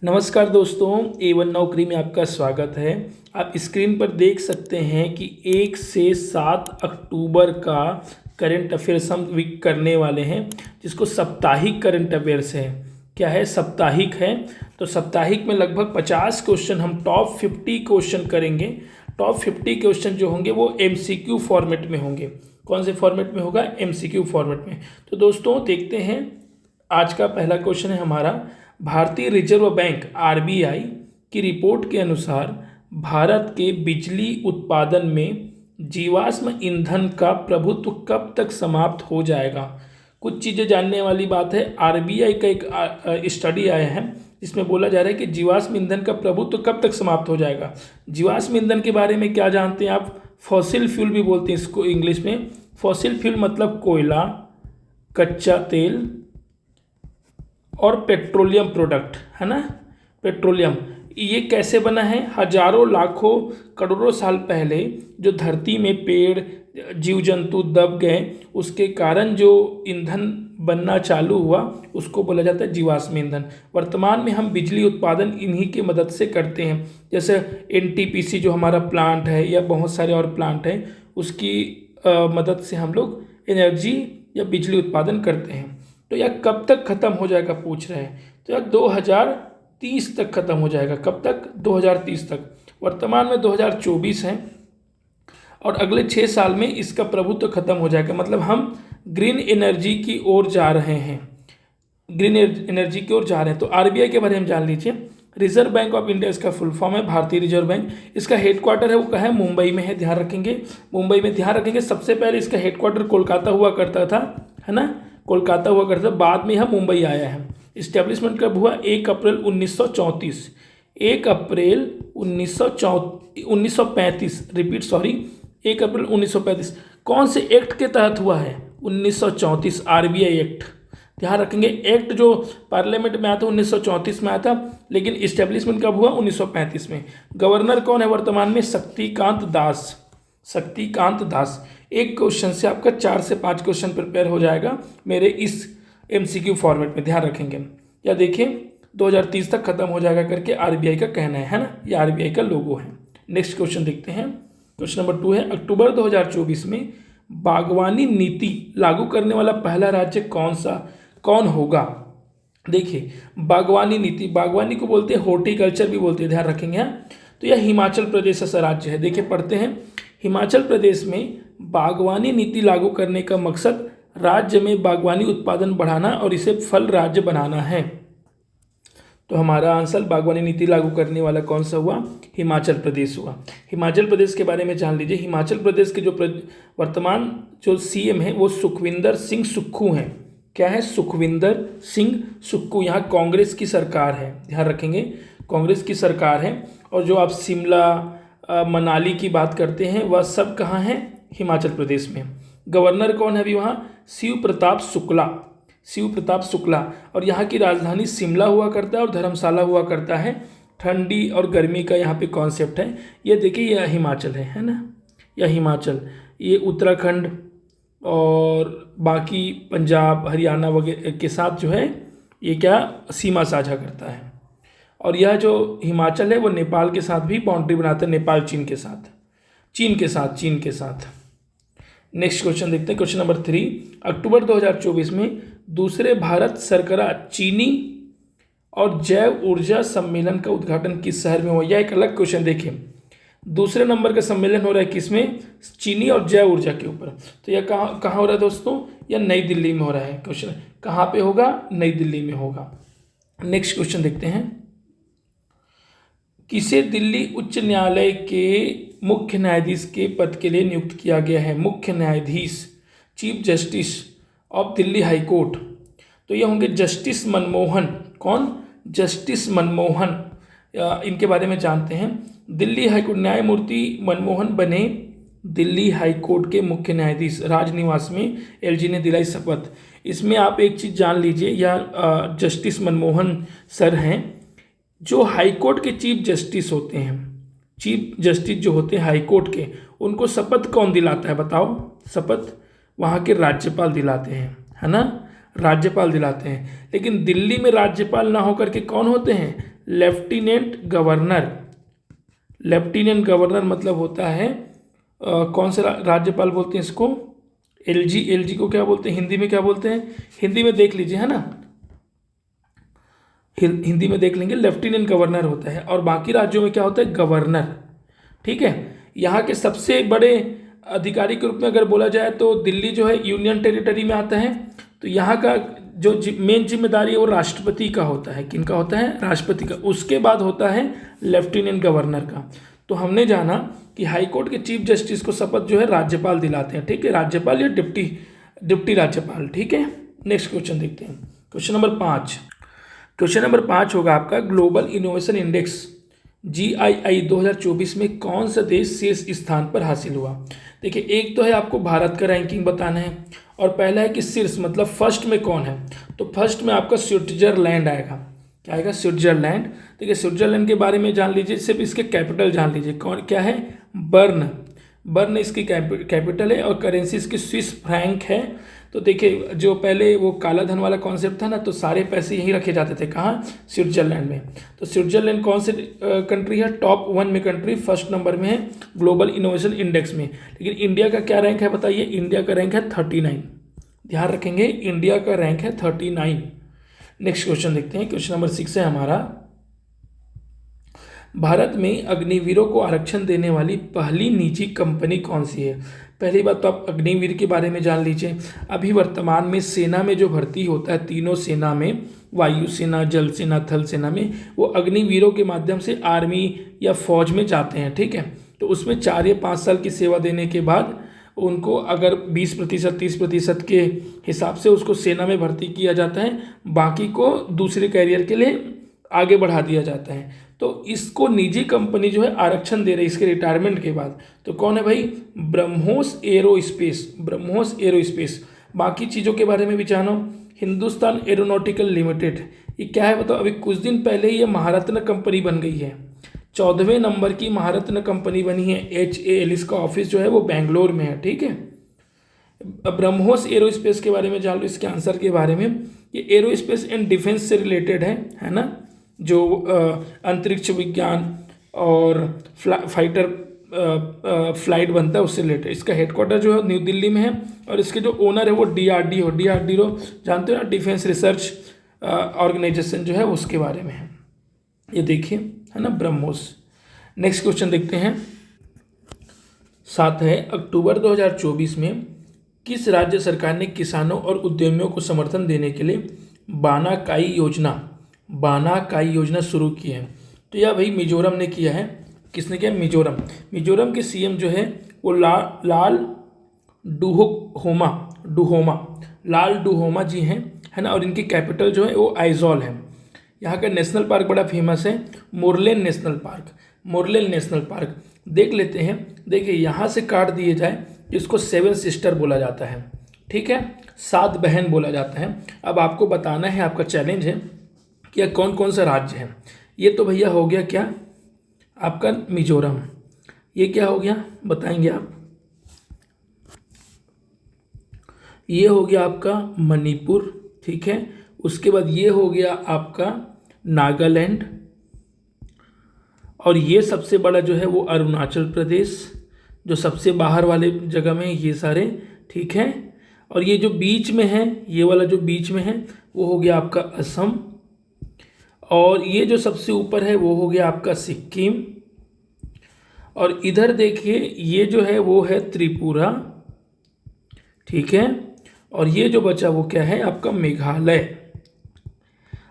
नमस्कार दोस्तों, A1 नौकरी में आपका स्वागत है। आप स्क्रीन पर देख सकते हैं कि 1 से 7 अक्टूबर का करंट अफेयर्स हम वीक करने वाले हैं, जिसको साप्ताहिक करंट अफेयर्स है। क्या है? साप्ताहिक है। तो साप्ताहिक में लगभग 50 क्वेश्चन हम टॉप 50 क्वेश्चन करेंगे। टॉप 50 क्वेश्चन जो होंगे वो MCQ फॉर्मेट में होंगे। कौन से फॉर्मेट में होगा? MCQ फॉर्मेट में। तो दोस्तों देखते हैं, आज का पहला क्वेश्चन है हमारा। भारतीय रिजर्व बैंक RBI की रिपोर्ट के अनुसार भारत के बिजली उत्पादन में जीवाश्म ईंधन का प्रभुत्व कब तक समाप्त हो जाएगा? कुछ चीज़ें जानने वाली बात है। RBI का एक स्टडी आया है जिसमें बोला जा रहा है कि जीवाश्म ईंधन का प्रभुत्व कब तक समाप्त हो जाएगा। जीवाश्म ईंधन के बारे में क्या जानते हैं आप? फॉसिल फ्यूल भी बोलते हैं इसको इंग्लिश में। फॉसिल फ्यूल मतलब कोयला, कच्चा तेल और पेट्रोलियम प्रोडक्ट, है ना। पेट्रोलियम ये कैसे बना है? हजारों लाखों करोड़ों साल पहले जो धरती में पेड़ जीव जंतु दब गए, उसके कारण जो ईंधन बनना चालू हुआ उसको बोला जाता है जीवाश्म ईंधन। वर्तमान में हम बिजली उत्पादन इन्हीं की मदद से करते हैं। जैसे NTPC जो हमारा प्लांट है या बहुत सारे और प्लांट हैं, उसकी मदद से हम लोग एनर्जी या बिजली उत्पादन करते हैं। तो यह कब तक ख़त्म हो जाएगा पूछ रहे हैं। तो यह 2030 तक ख़त्म हो जाएगा। कब तक? 2030 तक। वर्तमान में 2024 है और अगले 6 साल में इसका प्रभुत्व खत्म हो जाएगा। मतलब हम ग्रीन एनर्जी की ओर जा रहे हैं। ग्रीन एनर्जी की ओर जा रहे हैं। तो RBI के बारे में जान लीजिए। रिजर्व बैंक ऑफ इंडिया इसका फुल फॉर्म है, भारतीय रिजर्व बैंक। इसका हेडक्वार्टर है वो कहाँ है? मुंबई में है। ध्यान रखेंगे, मुंबई में ध्यान रखेंगे। सबसे पहले इसका हेडक्वार्टर कोलकाता हुआ करता था, है ना। कोलकाता हुआ करता था, बाद में यह मुंबई आया है। इस्टेब्लिशमेंट कब हुआ? 1 अप्रैल 1934। 1 अप्रैल 1935 रिपीट सॉरी 1 अप्रैल 1935। कौन से एक्ट के तहत हुआ है? 1934 RBI एक्ट। ध्यान रखेंगे, एक्ट जो पार्लियामेंट में आया था 1934 में आया था, लेकिन इस्टेब्लिशमेंट कब हुआ? 1935 में। गवर्नर कौन है वर्तमान में? शक्तिकांत दास। शक्तिकांत दास। एक क्वेश्चन से आपका 4 से 5 क्वेश्चन प्रिपेयर हो जाएगा मेरे इस MCQ फॉर्मेट में। ध्यान रखेंगे। या देखिए 2030 तक खत्म हो जाएगा करके RBI का कहना है ना। ये RBI का लोगो है। नेक्स्ट क्वेश्चन देखते हैं। क्वेश्चन नंबर 2 है, अक्टूबर 2024 में बागवानी नीति लागू करने वाला पहला राज्य कौन होगा? देखिए बागवानी नीति, बागवानी को बोलते हैं हॉर्टिकल्चर भी बोलते हैं। ध्यान रखेंगे। तो यह हिमाचल प्रदेश का राज्य है। देखिए पढ़ते हैं, हिमाचल प्रदेश में बागवानी नीति लागू करने का मकसद राज्य में बागवानी उत्पादन बढ़ाना और इसे फल राज्य बनाना है। तो हमारा आंसर बागवानी नीति लागू करने वाला कौन सा हुआ? हिमाचल प्रदेश हुआ। हिमाचल प्रदेश के बारे में जान लीजिए। हिमाचल प्रदेश के जो वर्तमान जो CM है वो सुखविंदर सिंह सुक्खू हैं। क्या है? सुखविंदर सिंह सुक्खू। यहाँ कांग्रेस की सरकार है। ध्यान रखेंगे, कांग्रेस की सरकार है। और जो आप शिमला मनाली की बात करते हैं वह सब कहाँ है? हिमाचल प्रदेश में। गवर्नर कौन है अभी वहाँ? शिव प्रताप शुक्ला। शिव प्रताप शुक्ला। और यहाँ की राजधानी शिमला हुआ करता है और धर्मशाला हुआ करता है। ठंडी और गर्मी का यहाँ पे कॉन्सेप्ट है। ये देखिए यह हिमाचल है ना। यह हिमाचल, ये उत्तराखंड और बाकी पंजाब हरियाणा वगैरह के साथ जो है ये क्या सीमा साझा करता है। और यह जो हिमाचल है वो नेपाल के साथ भी बाउंड्री बनाता है। नेपाल चीन के साथ। नेक्स्ट क्वेश्चन देखते हैं। क्वेश्चन नंबर 3, अक्टूबर 2024 में दूसरे भारत सरकरा चीनी और जैव ऊर्जा सम्मेलन का उद्घाटन किस शहर में हुआ? यह एक अलग क्वेश्चन। देखिए दूसरे नंबर का सम्मेलन हो रहा है किसमें? चीनी और जैव ऊर्जा के ऊपर। तो यह कहाँ हो रहा है दोस्तों? यह नई दिल्ली में हो रहा है। क्वेश्चन कहाँ पे होगा? नई दिल्ली में होगा। नेक्स्ट क्वेश्चन देखते हैं, किसे दिल्ली उच्च न्यायालय के मुख्य न्यायाधीश के पद के लिए नियुक्त किया गया है? मुख्य न्यायाधीश, chief justice of Delhi high court. तो ये होंगे जस्टिस मनमोहन। कौन? जस्टिस मनमोहन। इनके बारे में जानते हैं। दिल्ली हाई कोर्ट न्यायमूर्ति मनमोहन बने दिल्ली हाई कोर्ट के मुख्य न्यायाधीश। राजनिवास में LG ने दिलाई शपथ। इसमें आप एक चीज़ जान लीजिए, यह जस्टिस मनमोहन सर हैं जो हाई कोर्ट के चीफ जस्टिस होते हैं। चीफ जस्टिस जो होते हैं हाई कोर्ट के, उनको शपथ कौन दिलाता है बताओ? शपथ वहाँ के राज्यपाल दिलाते हैं, है ना। राज्यपाल दिलाते हैं। लेकिन दिल्ली में राज्यपाल ना होकर के कौन होते हैं? Lieutenant governor. लेफ्टिनेंट गवर्नर मतलब होता है कौन सा राज्यपाल बोलते हैं इसको? एलजी। एलजी को क्या बोलते हैं हिंदी में? क्या बोलते हैं हिंदी में? देख लीजिए, है ना, हिंदी में देख लेंगे। लेफ्टिनेंट गवर्नर होता है। और बाकी राज्यों में क्या होता है? गवर्नर। ठीक है। यहाँ के सबसे बड़े अधिकारी के रूप में अगर बोला जाए तो दिल्ली जो है यूनियन टेरिटरी में आता है। तो यहाँ का जो मेन जिम्मेदारी है वो राष्ट्रपति का होता है। किनका होता है? राष्ट्रपति का। उसके बाद होता है लेफ्टिनेंट गवर्नर का। तो हमने जाना कि हाईकोर्ट के चीफ जस्टिस को शपथ जो है राज्यपाल दिलाते हैं। ठीक है, राज्यपाल या डिप्टी राज्यपाल। ठीक है। नेक्स्ट क्वेश्चन देखते हैं। Question number 5। क्वेश्चन नंबर 5 होगा आपका, ग्लोबल इनोवेशन इंडेक्स GII 2024 में कौन सा देश शीर्ष स्थान पर हासिल हुआ? देखिए, एक तो है आपको भारत का रैंकिंग बताना है, और पहला है कि शीर्ष मतलब फर्स्ट में कौन है। तो फर्स्ट में आपका स्विट्जरलैंड आएगा। क्या आएगा? स्विट्जरलैंड। देखिए, स्विट्जरलैंड के बारे में जान लीजिए, सिर्फ इसके कैपिटल जान लीजिए। कौन क्या है? बर्न। बर्न इसकी कैपिटल है, और करेंसी इसकी स्विस फ्रैंक है। तो देखिए, जो पहले वो काला धन वाला कॉन्सेप्ट था ना, तो सारे पैसे यहीं रखे जाते थे। कहाँ? स्विट्जरलैंड में। तो स्विट्जरलैंड कौन से कंट्री है? टॉप 1 में कंट्री, फर्स्ट नंबर में है ग्लोबल इनोवेशन इंडेक्स में। लेकिन इंडिया का क्या रैंक है बताइए? इंडिया का रैंक है 39। ध्यान रखेंगे, इंडिया का रैंक है 39। नेक्स्ट क्वेश्चन देखते हैं। क्वेश्चन नंबर 6 है हमारा, भारत में अग्निवीरों को आरक्षण देने वाली पहली निजी कंपनी कौन सी है? पहली बात तो आप अग्निवीर के बारे में जान लीजिए। अभी वर्तमान में सेना में जो भर्ती होता है, तीनों सेना में, वायुसेना, जल सेना, थल सेना में, वो अग्निवीरों के माध्यम से आर्मी या फौज में जाते हैं। ठीक है। तो उसमें 4 या 5 साल की सेवा देने के बाद उनको अगर 20% 30% के हिसाब से उसको सेना में भर्ती किया जाता है, बाकी को दूसरे कैरियर के लिए आगे बढ़ा दिया जाता है। तो इसको निजी कंपनी जो है आरक्षण दे रही है इसके रिटायरमेंट के बाद। तो कौन है भाई? ब्रह्मोस एरोस्पेस। ब्रह्मोस एरोस्पेस। बाकी चीज़ों के बारे में भी जानो। हिंदुस्तान एरोनॉटिकल लिमिटेड, ये क्या है बताओ? अभी कुछ दिन पहले ये महारत्न कंपनी बन गई है। 14वें नंबर की महारत्न कंपनी बनी है। HAL, इसका ऑफिस जो है वो बेंगलोर में है। ठीक है। ब्रह्मोस एरोस्पेस के बारे में जान लो, इसके आंसर के बारे में। ये एरोस्पेस एंड डिफेंस से रिलेटेड है ना, जो अंतरिक्ष विज्ञान और फाइटर फ्लाइट बनता है उससे रिलेटेड। इसका हेडक्वार्टर जो है न्यू दिल्ली में है, और इसके जो ओनर है वो DRDO जानते हो ना, डिफेंस रिसर्च ऑर्गेनाइजेशन जो है उसके बारे में है। ये देखिए, है ना, ब्रह्मोस। नेक्स्ट क्वेश्चन देखते हैं। 7 है, अक्टूबर 2024 में किस राज्य सरकार ने किसानों और उद्यमियों को समर्थन देने के लिए बानाकाई योजना शुरू की है? तो यह भाई मिजोरम ने किया है। किसने किया? मिजोरम के CM जो है वो लाल डुहोमा जी हैं, है ना, और इनकी कैपिटल जो है वो आइजॉल है। यहाँ का नेशनल पार्क बड़ा फेमस है, मोरलेन नेशनल पार्क। देख लेते हैं। देखिए, यहाँ से काट दिए जाए, इसको 7 सिस्टर बोला जाता है। ठीक है, 7 बहन बोला जाता है। अब आपको बताना है, आपका चैलेंज है कि कौन कौन सा राज्य है। ये तो भैया हो गया क्या? आपका मिजोरम। ये क्या हो गया बताएंगे आप? ये हो गया आपका मणिपुर। ठीक है। उसके बाद ये हो गया आपका नागालैंड, और ये सबसे बड़ा जो है वो अरुणाचल प्रदेश, जो सबसे बाहर वाले जगह में ये सारे। ठीक है। और ये जो बीच में है, ये वाला जो बीच में है वो हो गया आपका असम, और ये जो सबसे ऊपर है वो हो गया आपका सिक्किम, और इधर देखिए ये जो है वो है त्रिपुरा। ठीक है। और ये जो बचा वो क्या है? आपका मेघालय।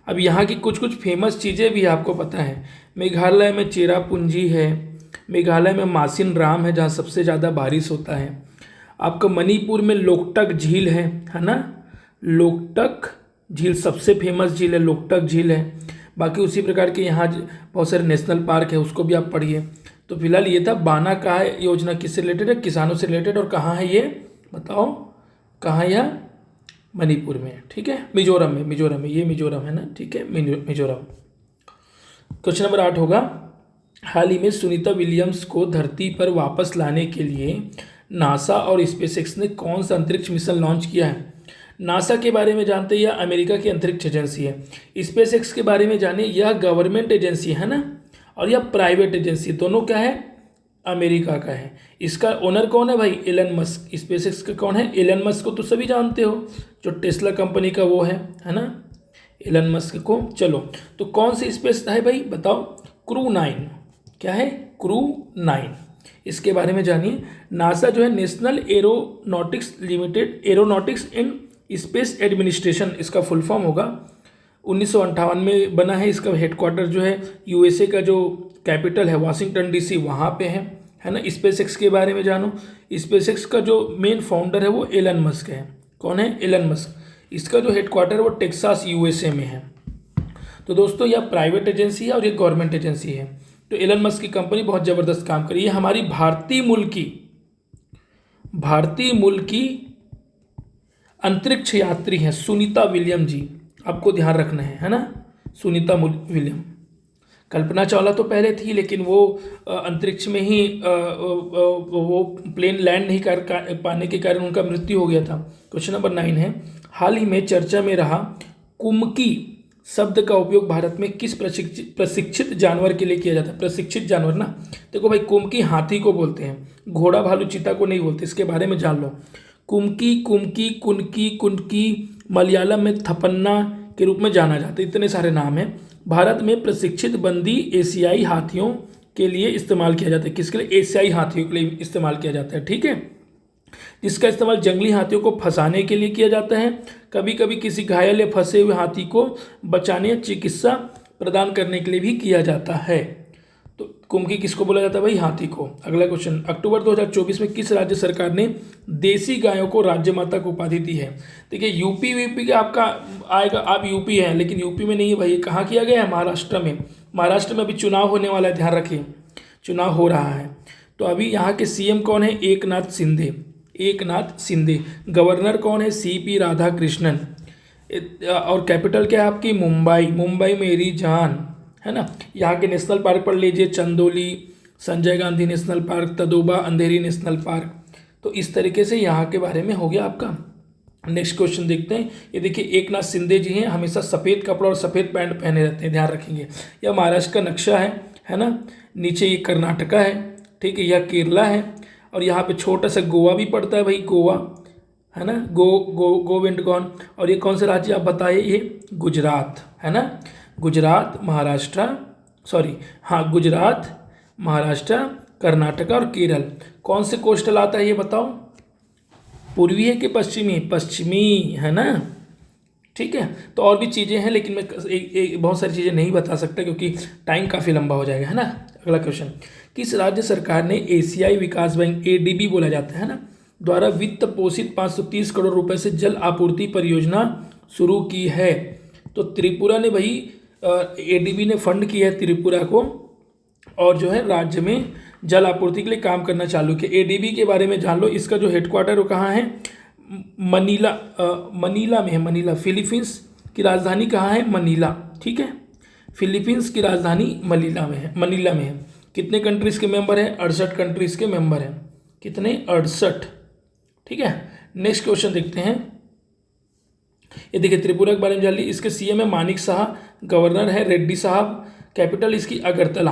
अब यहाँ की कुछ कुछ फेमस चीज़ें भी आपको पता है। मेघालय में चेरापूंजी है, मेघालय में मासिन राम है जहाँ सबसे ज़्यादा बारिश होता है। आपका मणिपुर में लोकटक झील है ना, लोकटक झील सबसे फेमस झील है, लोकटक झील है। बाकी उसी प्रकार के यहाँ बहुत सारे नेशनल पार्क है, उसको भी आप पढ़िए। तो फिलहाल ये था बाना का योजना किससे रिलेटेड है? किसानों से रिलेटेड। और कहाँ है ये बताओ? कहाँ? यह मणिपुर में। ठीक है, मिजोरम में। ये मिजोरम है ना। ठीक है, मिजोरम। क्वेश्चन नंबर 8 होगा, हाल ही में सुनीता विलियम्स को धरती पर वापस लाने के लिए नासा और स्पेसएक्स ने कौन सा अंतरिक्ष मिशन लॉन्च किया है? नासा के बारे में जानते हैं, यह अमेरिका की अंतरिक्ष एजेंसी है। स्पेस एक्स के बारे में जानिए, यह गवर्नमेंट एजेंसी है ना, और यह प्राइवेट एजेंसी, दोनों क्या है, अमेरिका का है। इसका ओनर कौन है भाई, एलन मस्क। स्पेस एक्स का कौन है, एलन मस्क को तो सभी जानते हो, जो टेस्ला कंपनी का वो है ना, एलन मस्क को। चलो, तो कौन सी स्पेस है भाई बताओ, क्रू 9। क्या है, क्रू 9, इसके बारे में जानिए। नासा जो है national aeronautics limited, aeronautics in space administration इसका फुल फॉर्म होगा। 1958 में बना है। इसका हेडक्वार्टर जो है यूएसए का जो कैपिटल है वाशिंगटन डीसी, वहाँ पे है ना। स्पेस एक्स के बारे में जानो। स्पेस एक्स का जो मेन फाउंडर है वो एलन मस्क है। कौन है, एलन मस्क। इसका जो हेडक्वार्टर है वो टेक्सास यूएसए में है। तो दोस्तों यह प्राइवेट एजेंसी है और ये गवर्नमेंट एजेंसी है। तो एलन मस्क की कंपनी बहुत ज़बरदस्त काम करी है। हमारी भारतीय मूल की अंतरिक्ष यात्री हैं सुनीता विलियम जी, आपको ध्यान रखना है ना, सुनीता विलियम। कल्पना चावला तो पहले थी, लेकिन वो अंतरिक्ष में ही वो प्लेन लैंड नहीं कर पाने के कारण उनका मृत्यु हो गया था। क्वेश्चन नंबर 9 है, हाल ही में चर्चा में रहा कुमकी शब्द का उपयोग भारत में किस प्रशिक्षित जानवर के लिए किया जाता है। प्रशिक्षित जानवर ना, देखो भाई, कुमकी हाथी को बोलते हैं, घोड़ा भालू चीता को नहीं बोलते। इसके बारे में जान लो। कुमकी, कुनकी मलयालम में थपन्ना के रूप में जाना जाता है। इतने सारे नाम हैं। भारत में प्रशिक्षित बंदी एशियाई हाथियों के लिए इस्तेमाल किया जाता है। किसके लिए, एशियाई हाथियों के लिए इस्तेमाल किया जाता है, ठीक है। जिसका इस्तेमाल जंगली हाथियों को फंसाने के लिए किया जाता है। कभी कभी किसी घायल या फंसे हुए हाथी को बचाने या चिकित्सा प्रदान करने के लिए भी किया जाता है। तो कुमकी किसको बोला जाता है भाई, हाथी को। अगला क्वेश्चन, अक्टूबर 2024 में किस राज्य सरकार ने देसी गायों को राज्य माता को उपाधि दी है। देखिए यूपी का आपका आएगा, आप यूपी है लेकिन यूपी में नहीं है भाई, कहाँ किया गया है, महाराष्ट्र में। महाराष्ट्र में अभी चुनाव होने वाला है, ध्यान रखिए, चुनाव हो रहा है। तो अभी यहाँ के सीएम कौन है, एकनाथ शिंदे। गवर्नर कौन है, सीपी राधाकृष्णन। और कैपिटल क्या है आपकी, मुंबई मेरी जान, है ना। यहाँ के नेशनल पार्क पढ़ लीजिए, चंदोली, संजय गांधी नेशनल पार्क, तदोबा, अंधेरी नेशनल पार्क। तो इस तरीके से यहाँ के बारे में हो गया आपका। नेक्स्ट क्वेश्चन देखते हैं। ये देखिए एकनाथ शिंदे जी हैं, हमेशा सफ़ेद कपड़ा और सफ़ेद पैंट पहने रहते हैं, ध्यान रखेंगे। यह महाराष्ट्र का नक्शा है ना। नीचे ये कर्नाटका है, ठीक है, यह केरला है, और यहाँ पे छोटा सा गोवा भी पड़ता है भाई, गोवा, है ना, गोविंदगौन। और ये कौन सा राज्य आप बताइए, ये गुजरात, है ना। गुजरात, महाराष्ट्र, कर्नाटका और केरल। कौन से कोस्टल आता है ये बताओ, पूर्वी है कि पश्चिमी, है ना, ठीक है। तो और भी चीज़ें हैं, लेकिन मैं बहुत सारी चीज़ें नहीं बता सकता क्योंकि टाइम काफ़ी लंबा हो जाएगा, है ना। अगला क्वेश्चन, किस राज्य सरकार ने एशियाई विकास बैंक, एडीबी बोला जाता है ना, द्वारा वित्त पोषित 530 करोड़ रुपए से जल आपूर्ति परियोजना शुरू की है। तो त्रिपुरा ने भाई, एडीबी ने फंड किया है त्रिपुरा को, और जो है राज्य में जल आपूर्ति के लिए काम करना चालू किया। एडीबी के बारे में जान लो। इसका जो हेडक्वार्टर वो कहाँ है, मनीला में है। मनीला, फिलीपींस की राजधानी कहाँ है, मनीला, ठीक है। फिलीपींस की राजधानी मनीला में है। कितने कंट्रीज़ के मेंबर हैं, 68 कंट्रीज़ के मेंबर हैं। कितने, 68, ठीक है। नेक्स्ट क्वेश्चन देखते हैं। ये देखिए त्रिपुरा के बारे में जान ली। इसके सीएम है मानिक शाह, गवर्नर है रेड्डी साहब, कैपिटल इसकी अगरतला।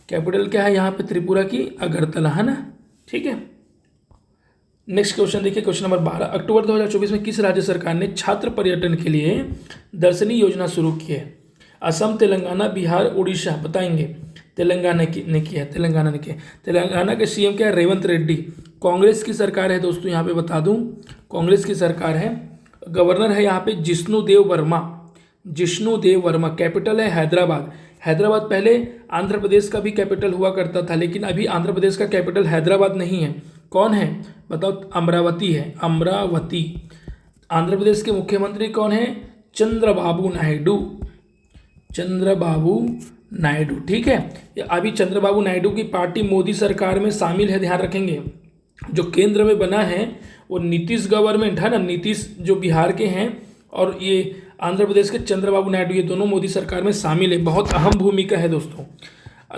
कैपिटल क्या है यहाँ पे, त्रिपुरा की अगरतला, है ना, ठीक है। नेक्स्ट क्वेश्चन देखिए, क्वेश्चन नंबर 12, अक्टूबर 2024 में किस राज्य सरकार ने छात्र पर्यटन के लिए दर्शनी योजना शुरू की है। असम, तेलंगाना, बिहार, उड़ीसा, बताएंगे। तेलंगाना ने किया। तेलंगाना के सीएम क्या है, रेवंत रेड्डी। कांग्रेस की सरकार है दोस्तों, यहाँ पे बता दूँ, कांग्रेस की सरकार है। गवर्नर है यहाँ पे जिष्णु देव वर्मा। कैपिटल है हैदराबाद पहले आंध्र प्रदेश का भी कैपिटल हुआ करता था, लेकिन अभी आंध्र प्रदेश का कैपिटल हैदराबाद नहीं है। कौन है बताओ, अमरावती है, अमरावती। आंध्र प्रदेश के मुख्यमंत्री कौन है, चंद्रबाबू नायडू, ठीक है। अभी चंद्रबाबू नायडू की पार्टी मोदी सरकार में शामिल है, ध्यान रखेंगे। जो केंद्र में बना है वो नीतीश गवर्नमेंट है ना, नीतीश जो बिहार के हैं, और ये आंध्र प्रदेश के चंद्रबाबू नायडू, ये दोनों मोदी सरकार में शामिल है। बहुत अहम भूमिका है दोस्तों।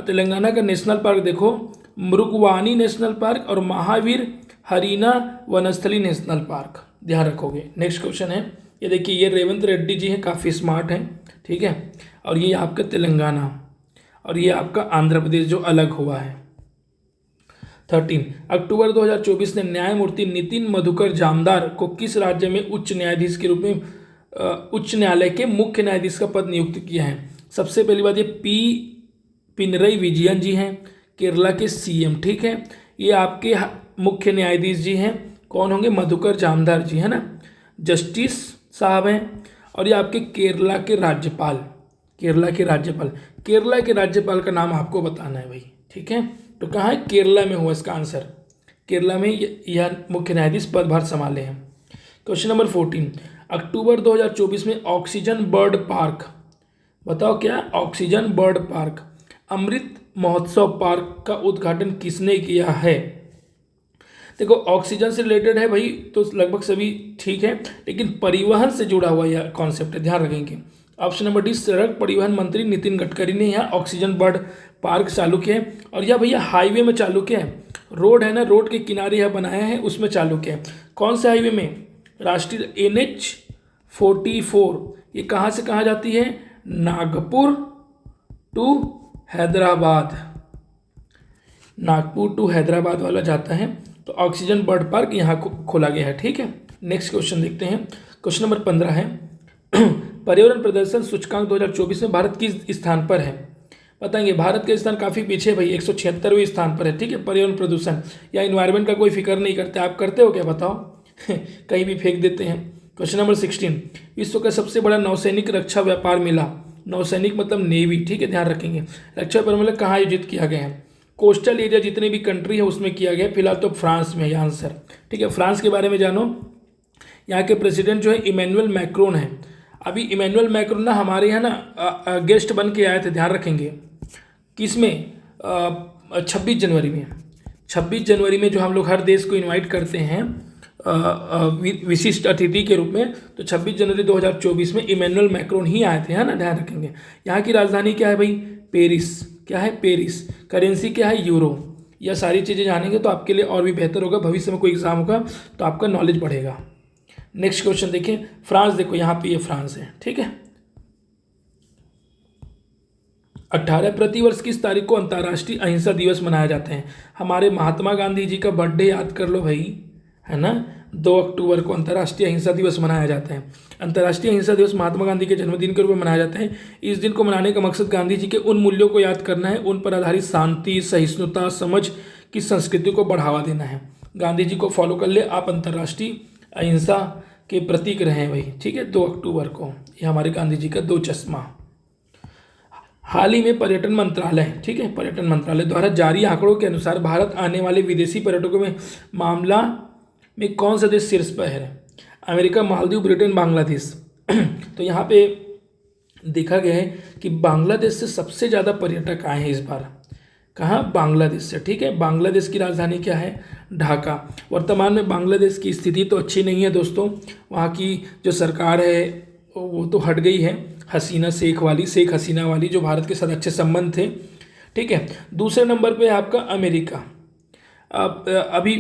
तेलंगाना का नेशनल पार्क देखो, मृगवानी नेशनल पार्क और महावीर हरीना वनस्थली नेशनल पार्क, ध्यान रखोगे। नेक्स्ट क्वेश्चन है, ये देखिए, ये रेवंत रेड्डी जी हैं, काफ़ी स्मार्ट हैं, ठीक है। और ये आपका तेलंगाना, और ये आपका आंध्र प्रदेश जो अलग हुआ है। 13 अक्टूबर 2024 ने न्यायमूर्ति नितिन मधुकर जामदार को किस राज्य में उच्च न्यायाधीश के रूप में उच्च न्यायालय के मुख्य न्यायाधीश का पद नियुक्त किया है? सबसे पहली बात, ये पिनरई विजयन जी हैं, केरला के सीएम, ठीक है। ये आपके मुख्य न्यायाधीश जी हैं, कौन होंगे? मधुकर जामदार जी, है ना, जस्टिस साहब हैं। और ये आपके केरला के राज्यपाल, केरला के राज्यपाल, केरला के राज्यपाल का नाम आपको बताना है भाई, ठीक है। तो कहाँ है? केरला में हुआ इसका आंसर, केरला में यह मुख्य न्यायाधीश पदभार संभाले हैं। क्वेश्चन नंबर 14 अक्टूबर 2024 में ऑक्सीजन बर्ड पार्क, बताओ क्या? Oxygen bird park, Amrit Mahotsav park का उद्घाटन किसने किया है? देखो, ऑक्सीजन से रिलेटेड है भाई, तो लगभग सभी ठीक है, लेकिन परिवहन से जुड़ा हुआ यह कॉन्सेप्ट है, ध्यान रखेंगे। ऑप्शन नंबर डी, सड़क परिवहन मंत्री नितिन गडकरी ने यहाँ ऑक्सीजन बर्ड पार्क चालू किया है। और यह भैया हाईवे में चालू किया है, रोड है ना, रोड के किनारे यह बनाया है, उसमें चालू किया है। कौन से हाईवे में? राष्ट्रीय NH44। ये कहाँ से कहाँ जाती है? नागपुर टू हैदराबाद, नागपुर टू हैदराबाद वाला जाता है। तो ऑक्सीजन बर्ड पार्क यहाँ खोला गया है, ठीक है। नेक्स्ट क्वेश्चन देखते हैं। क्वेश्चन नंबर 15 है पर्यावरण प्रदर्शन सूचकांक 2024 में भारत किस स्थान पर है? बताएंगे। भारत का स्थान काफ़ी पीछे है भाई, 176वें स्थान पर है, ठीक है। पर्यावरण प्रदूषण या इन्वायरमेंट का कोई फिक्र नहीं करते, आप करते हो क्या? बताओ कहीं भी फेंक देते हैं। क्वेश्चन नंबर 16 विश्व का सबसे बड़ा नौसैनिक रक्षा व्यापार मेला, नौसैनिक मतलब नेवी, ठीक है, ध्यान रखेंगे। रक्षा व्यापार मेला कहाँ आयोजित किया गया है? कोस्टल एरिया जितने भी कंट्री है उसमें किया गया, फिलहाल तो फ्रांस में, यह आंसर, ठीक है। फ्रांस के बारे में जानो, यहाँ के प्रेसिडेंट जो है इमैनुअल मैक्रोन है। अभी इमैनुअल मैक्रोन ना हमारे यहाँ ना गेस्ट बन के आए थे, ध्यान रखेंगे। किसमें? 26 जनवरी में। 26 जनवरी में जो हम लोग हर देश को इनवाइट करते हैं विशिष्ट अतिथि के रूप में, तो 26 जनवरी 2024 में इमैनुअल मैक्रोन ही आए थे, है ना, ध्यान रखेंगे। यहाँ की राजधानी क्या है भाई? पेरिस। क्या है? पेरिस। करेंसी क्या है? यूरो। यह सारी चीज़ें जानेंगे तो आपके लिए और भी बेहतर होगा, भविष्य में कोई एग्जाम होगा तो आपका नॉलेज बढ़ेगा। नेक्स्ट क्वेश्चन देखिए, फ्रांस, देखो यहाँ पे ये फ्रांस है, ठीक है। 18 प्रतिवर्ष किस तारीख को अंतर्राष्ट्रीय अहिंसा दिवस मनाया जाता है? हमारे महात्मा गांधी जी का बर्थडे याद कर लो भाई, है ना, 2 अक्टूबर को अंतर्राष्ट्रीय अहिंसा दिवस मनाया जाता है। अंतर्राष्ट्रीय अहिंसा दिवस महात्मा गांधी के जन्मदिन के रूप में मनाया जाता है। इस दिन को मनाने का मकसद गांधी जी के उन मूल्यों को याद करना है, उन पर आधारित शांति, सहिष्णुता, समझ की संस्कृति को बढ़ावा देना है। गांधी जी को फॉलो कर ले आप, अंतर्राष्ट्रीय अहिंसा के प्रतीक रहे भाई, ठीक है। 2 अक्टूबर को ये हमारे गांधी जी का 2 चश्मा। हाल ही में पर्यटन मंत्रालय, ठीक है, पर्यटन मंत्रालय द्वारा जारी आंकड़ों के अनुसार भारत आने वाले विदेशी पर्यटकों में मामला में कौन सा देश शीर्ष पर है? America, Maldives, Britain, Bangladesh. तो यहाँ पे देखा गया है कि बांग्लादेश से सबसे ज़्यादा पर्यटक आए हैं इस बार। कहाँ? बांग्लादेश से, ठीक है। बांग्लादेश की राजधानी क्या है? ढाका। वर्तमान में बांग्लादेश की स्थिति तो अच्छी नहीं है दोस्तों, वहाँ की जो सरकार है वो तो हट गई है, शेख हसीना वाली, जो भारत के साथ अच्छे संबंध थे, ठीक है। दूसरे नंबर पे आपका अमेरिका, अभी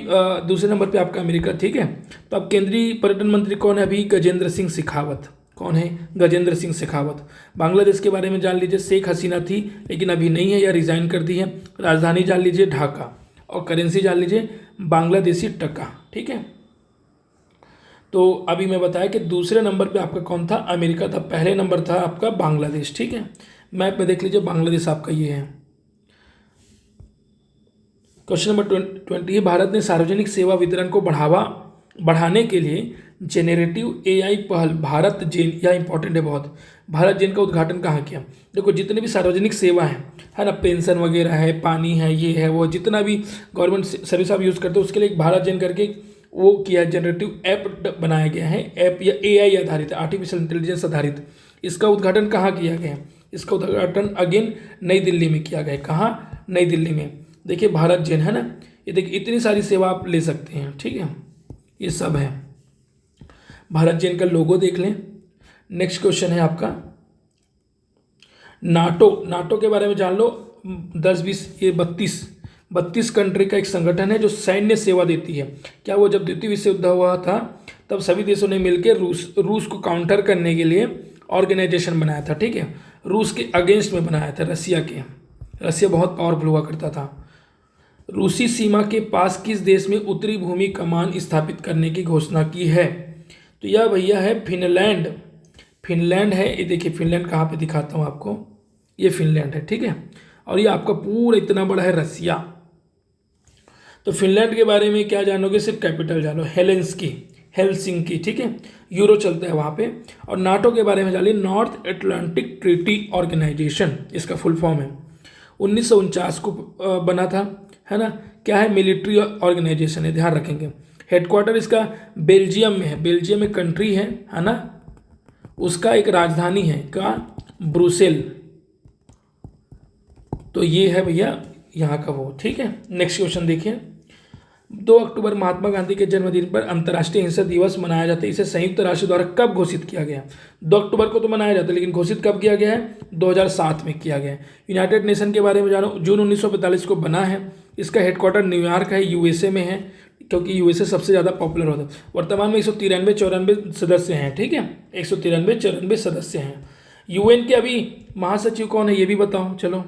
दूसरे नंबर पे आपका अमेरिका, ठीक है। तो अब केंद्रीय पर्यटन मंत्री कौन है अभी? गजेंद्र सिंह शेखावत। कौन है? गजेंद्र सिंह शेखावत। बांग्लादेश के बारे में जान लीजिए, शेख हसीना थी लेकिन अभी नहीं है या रिजाइन कर दी है। राजधानी जान लीजिए ढाका, और करेंसी जान लीजिए बांग्लादेशी टका, ठीक है। तो अभी मैं बताया कि दूसरे नंबर पे आपका कौन था? अमेरिका था। पहले नंबर था आपका बांग्लादेश, ठीक है। मैप में देख लीजिए, बांग्लादेश आपका ये है। क्वेश्चन नंबर 20 भारत ने सार्वजनिक सेवा वितरण को बढ़ाने के लिए जेनरेटिव AI पहल भारत जेन, यह इंपॉर्टेंट है बहुत, भारत जेन का उद्घाटन कहाँ किया? देखो, जितने भी सार्वजनिक सेवा है ना, पेंशन वगैरह है, पानी है, ये है वो, जितना भी गवर्नमेंट सर्विस आप यूज़ करते हो उसके लिए एक भारत जेन करके वो किया, जनरेटिव ऐप बनाया गया है। ऐप या AI आधारित, आर्टिफिशियल इंटेलिजेंस आधारित। इसका उद्घाटन कहाँ किया गया? इसका उद्घाटन अगेन नई दिल्ली में किया गया। कहाँ? नई दिल्ली में। देखिए भारत जेन है ना, ये देखिए इतनी सारी सेवा आप ले सकते हैं, ठीक है, ये सब है। भारत जेन का लोगो देख लें। नेक्स्ट क्वेश्चन है आपका नाटो के बारे में जान लो। 10-20 ये 32 कंट्री का एक संगठन है जो सैन्य सेवा देती है। क्या वो जब द्वितीय विश्व युद्ध हुआ था तब सभी देशों ने मिलकर रूस को काउंटर करने के लिए ऑर्गेनाइजेशन बनाया था, ठीक है। रूस के अगेंस्ट में बनाया था, रसिया बहुत पावरफुल हुआ करता था। रूसी सीमा के पास किस देश में उत्तरी भूमि कमान स्थापित करने की घोषणा की है? तो यह भैया है फिनलैंड है। ये देखिए फिनलैंड कहाँ पे दिखाता हूँ आपको, ये फिनलैंड है, ठीक है। और ये आपका पूरा इतना बड़ा है रसिया। तो फिनलैंड के बारे में क्या जानोगे? सिर्फ कैपिटल जानो, हेलसिंकी, ठीक है। यूरो चलता है वहाँ पे। और नाटो के बारे में जानिए, नॉर्थ अटलांटिक ट्रीटी ऑर्गेनाइजेशन इसका फुल फॉर्म है। 1949 को बना था, है ना। क्या है? मिलिट्री ऑर्गेनाइजेशन है, ध्यान रखेंगे। हेडक्वार्टर इसका बेल्जियम में है, बेल्जियम में कंट्री है ना। उसका एक राजधानी है का ब्रुसेल। तो ये है भैया यहाँ का वो, ठीक है। नेक्स्ट क्वेश्चन देखिए। 2 अक्टूबर महात्मा गांधी के जन्मदिन पर अंतर्राष्ट्रीय हिंसा दिवस मनाया जाता है। इसे संयुक्त राष्ट्र द्वारा कब घोषित किया गया? 2 अक्टूबर को तो मनाया जाता है, लेकिन घोषित कब किया गया है? 2007 में किया गया है। यूनाइटेड नेशन के बारे में जानो, जून 1945 को बना है। इसका हेडक्वार्टर न्यूयॉर्क है, यूएसए में है, क्योंकि यूएसए सबसे ज़्यादा पॉपुलर होता है। वर्तमान में 193-94 सदस्य हैं, ठीक है। 193-94 सदस्य हैं। यूएन के अभी महासचिव कौन है ये भी बताओ, चलो।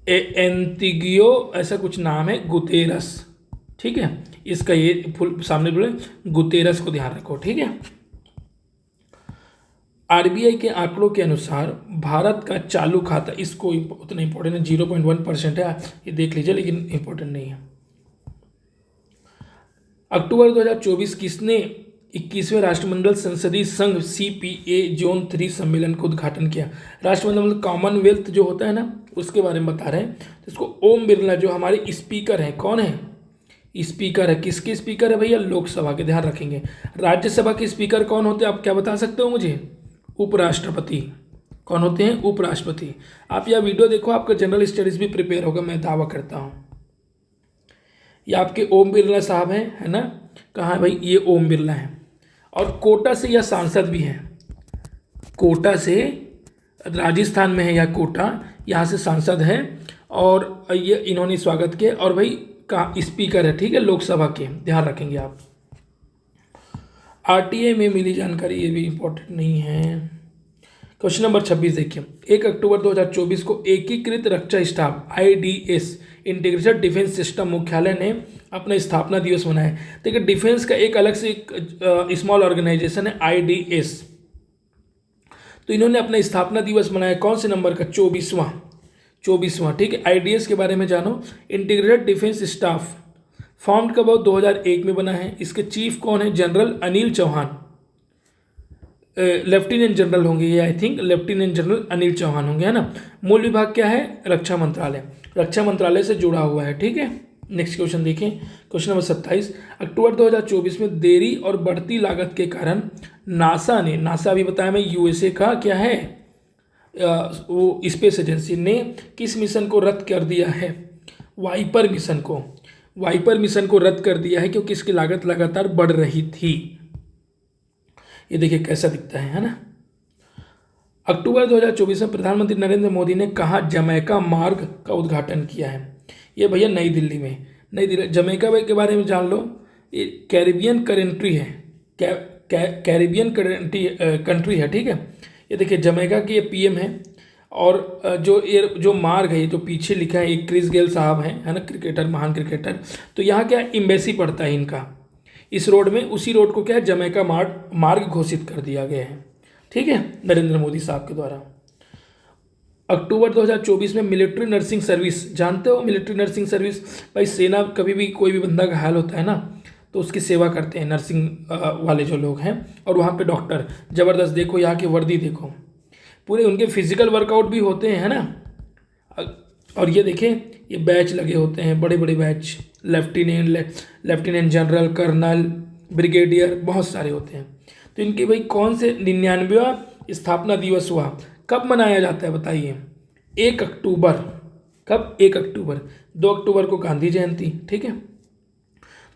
एंटिगियो ऐसा कुछ नाम है, गुतेरस, ठीक है। इसका ये फुल सामने बोले गुतेरस को ध्यान रखो, ठीक है। आरबीआई के आंकड़ों के अनुसार भारत का चालू खाता, इसको उतना इंपॉर्टेंट है, 0.1% है, ये देख लीजिए, लेकिन इंपॉर्टेंट नहीं है। अक्टूबर 2024 किसने 21वें राष्ट्रमंडल संसदीय संघ CPA जोन 3 सम्मेलन का उद्घाटन किया? राष्ट्रमंडल मतलब कॉमनवेल्थ जो होता है ना, उसके बारे में बता रहे हैं। तो इसको ओम बिरला जो हमारे स्पीकर हैं, कौन है? स्पीकर है। किसके स्पीकर है भैया? लोकसभा के, ध्यान रखेंगे। राज्यसभा के स्पीकर कौन होते हैं आप क्या बता सकते हो मुझे? उपराष्ट्रपति। कौन होते हैं? उपराष्ट्रपति। आप यह वीडियो देखो, आपका जनरल स्टडीज भी प्रिपेयर होगा, मैं दावा करता हूँ। ये आपके ओम बिरला साहब हैं, है ना। कहाँ है भाई? ये ओम बिरला है। और कोटा से यह सांसद भी हैं, कोटा से, राजस्थान में है यह कोटा, यहाँ से सांसद हैं। और ये इन्होंने स्वागत किया। और भाई का स्पीकर है, ठीक है, लोकसभा के, ध्यान रखेंगे आप। आरटीए में मिली जानकारी, ये भी इंपॉर्टेंट नहीं है। क्वेश्चन नंबर 26 देखिए। 1 अक्टूबर 2024 को एकीकृत रक्षा staff IDS integrated defence system मुख्यालय ने अपना स्थापना दिवस मनाया। देखिए डिफेंस का एक अलग से एक स्मॉल ऑर्गेनाइजेशन है IDS। तो इन्होंने अपना स्थापना दिवस मनाया कौन से नंबर का? 24वां, ठीक है। IDS के बारे में जानो। इंटीग्रेटेड डिफेंस स्टाफ फॉर्म कब? 2001 में बना है। इसके चीफ कौन है? General Anil Chauhan, lieutenant general होंगे ये, I think lieutenant general Anil Chauhan होंगे, है ना। मूल विभाग क्या है? रक्षा मंत्रालय से जुड़ा हुआ है, ठीक है। नेक्स्ट क्वेश्चन देखें। Question number 27। अक्टूबर 2024 में देरी और बढ़ती लागत के कारण नासा अभी बताया मैं, यूएसए का क्या है, वो स्पेस एजेंसी ने किस मिशन को रद्द कर दिया है? वाइपर मिशन को रद्द कर दिया है, क्योंकि इसकी लागत लगातार बढ़ रही थी। ये देखिए कैसा दिखता है ना। अक्टूबर 2024 में प्रधानमंत्री नरेंद्र मोदी ने कहाँ जमैका मार्ग का उद्घाटन किया है? ये भैया नई दिल्ली में। जमैका के बारे में जान लो। ये कैरिबियन कंट्री है, कैरिबियन कंट्री है, ठीक है। ये देखिए जमैका के ये PM है। और जो मार्ग है, ये जो पीछे लिखा है, एक क्रिस गेल साहब हैं, है ना, क्रिकेटर, महान क्रिकेटर। तो यहाँ क्या एम्बेसी पड़ता है इनका इस रोड में, उसी रोड को क्या है, जमैका मार्ग घोषित कर दिया गया है, ठीक है, नरेंद्र मोदी साहब के द्वारा। अक्टूबर 2024 में मिलिट्री नर्सिंग सर्विस, जानते हो मिलिट्री नर्सिंग सर्विस? भाई सेना, कभी भी कोई भी बंदा घायल होता है ना, तो उसकी सेवा करते हैं नर्सिंग वाले जो लोग हैं। और वहाँ पे डॉक्टर ज़बरदस्त, देखो यहाँ की वर्दी देखो, पूरे उनके फिजिकल वर्कआउट भी होते हैं, है ना। और ये देखें, ये बैच लगे होते हैं, बड़े बड़े batch, lieutenant general, colonel, brigadier, बहुत सारे होते हैं। तो इनके भाई कौन से 99वां स्थापना दिवस हुआ, कब मनाया जाता है बताइए? 1 अक्टूबर। कब? 1 अक्टूबर। 2 अक्टूबर को गांधी जयंती, ठीक है।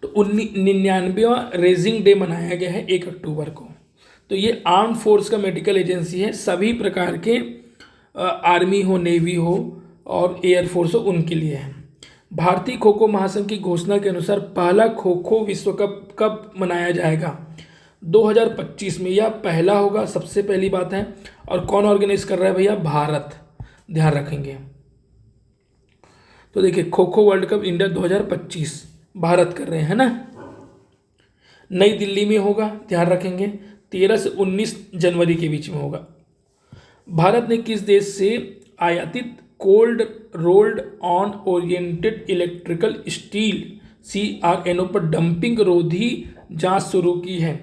तो 99वां रेजिंग डे मनाया गया है 1 अक्टूबर को। तो ये आर्म फोर्स का मेडिकल एजेंसी है, सभी प्रकार के आर्मी हो, नेवी हो और एयरफोर्स हो, उनके लिए है। भारतीय खो खो महासंघ की घोषणा के अनुसार पहला खो खो विश्व कप कब मनाया जाएगा? 2025 में। यह पहला होगा, सबसे पहली बात है। और कौन ऑर्गेनाइज कर रहा है भैया? भारत। ध्यान रखेंगे। तो देखिए, kho kho world cup India 2025 Bharat कर रहे हैं ना। नई दिल्ली में होगा, ध्यान रखेंगे। 13 से 19 जनवरी के बीच में होगा। भारत ने किस देश से आयातित cold rolled on oriented electrical steel CRNO पर डंपिंग रोधी जांच शुरू की है?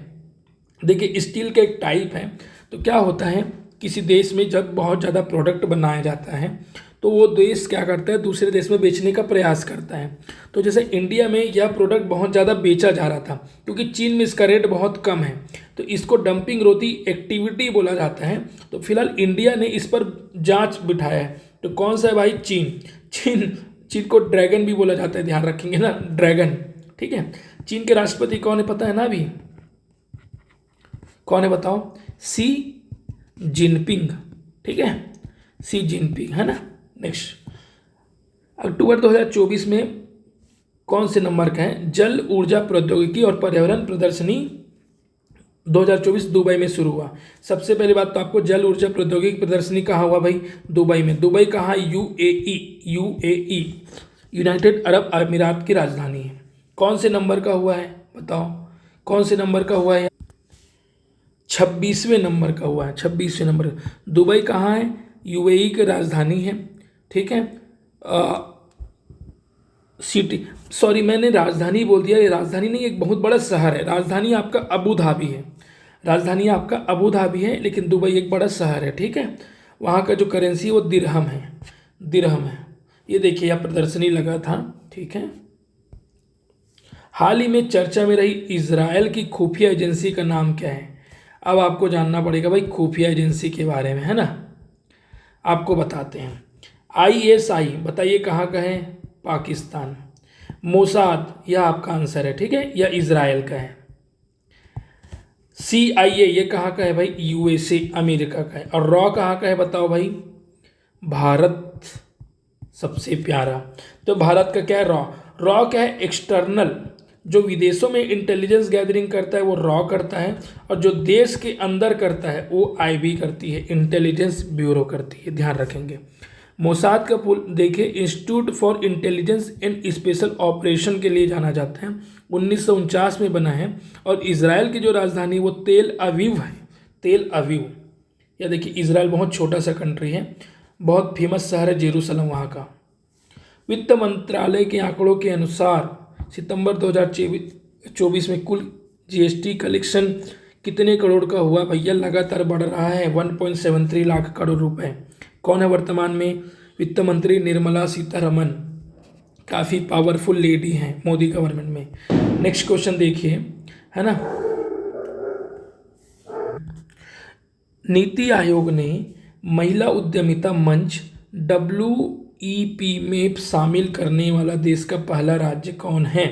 देखिए, स्टील का एक टाइप है। तो क्या होता है, किसी देश में जब बहुत ज़्यादा प्रोडक्ट बनाया जाता है तो वो देश क्या करता है, दूसरे देश में बेचने का प्रयास करता है। तो जैसे इंडिया में यह प्रोडक्ट बहुत ज़्यादा बेचा जा रहा था क्योंकि चीन में इसका रेट बहुत कम है, तो इसको डंपिंग रोधी एक्टिविटी बोला जाता है। तो फिलहाल इंडिया ने इस पर जांच बिठाया है। तो कौन सा है भाई? चीन को ड्रैगन भी बोला जाता है, ध्यान रखेंगे ना, ड्रैगन। ठीक है। चीन के राष्ट्रपति कौन है पता है ना? अभी कौन है बताओ? सी जिनपिंग। ठीक है, सी जिनपिंग है ना। नेक्स्ट, अक्टूबर 2024 में कौन से नंबर का है? जल ऊर्जा प्रौद्योगिकी और पर्यावरण प्रदर्शनी 2024 दुबई में शुरू हुआ। सबसे पहली बात तो आपको जल ऊर्जा प्रौद्योगिकी प्रदर्शनी कहाँ हुआ भाई? दुबई में। दुबई कहाँ? यूएई, यूनाइटेड अरब अमीरात की राजधानी है। कौन से नंबर का हुआ है बताओ? कौन से नंबर का हुआ है? 26वें नंबर का हुआ है। 26वें नंबर। दुबई कहाँ है? यूएई की राजधानी है। ठीक है। सिटी, सॉरी मैंने राजधानी बोल दिया, ये राजधानी नहीं, एक बहुत बड़ा शहर है। राजधानी आपका अबू धाबी है। राजधानी आपका अबू धाबी है, लेकिन दुबई एक बड़ा शहर है। ठीक है। वहाँ का जो करेंसी है वो दिरहम है। दिरहम है। ये देखिए, यह प्रदर्शनी लगा था। ठीक है। हाल ही में चर्चा में रही इजराइल की खुफिया एजेंसी का नाम क्या है? अब आपको जानना पड़ेगा भाई खुफिया एजेंसी के बारे में, है ना। आपको बताते हैं। ISI बताइए कहाँ का है? पाकिस्तान। मोसाद, यह आपका आंसर है। ठीक है, यह इजराइल का है। CIA ये कहाँ का है भाई? USA अमेरिका का है। और रॉ कहाँ का है बताओ भाई? भारत सबसे प्यारा। तो भारत का क्या है? रॉ क्या है? एक्सटर्नल, जो विदेशों में इंटेलिजेंस गैदरिंग करता है वो रॉ करता है, और जो देश के अंदर करता है वो IB करती है, इंटेलिजेंस ब्यूरो करती है। ध्यान रखेंगे। मोसाद का पुल देखिए, institute for intelligence and special operation के लिए जाना जाता है। 1949 में बना है। और इजराइल की जो राजधानी वो तेल अवीव है। तेल अवीव। या देखिए, इजराइल बहुत छोटा सा कंट्री है, बहुत फेमस शहर है जेरूसलम वहाँ का। वित्त मंत्रालय के आंकड़ों के अनुसार सितंबर 2024 में कुल GST कलेक्शन कितने करोड़ का हुआ भैया? लगातार बढ़ रहा है, 1.73 लाख करोड़ रुपए। कौन है वर्तमान में वित्त मंत्री? निर्मला सीतारमन। काफ़ी पावरफुल लेडी हैं मोदी गवर्नमेंट में। नेक्स्ट क्वेश्चन देखिए, है ना। नीति आयोग ने महिला उद्यमिता मंच WEP में शामिल करने वाला देश का पहला राज्य कौन है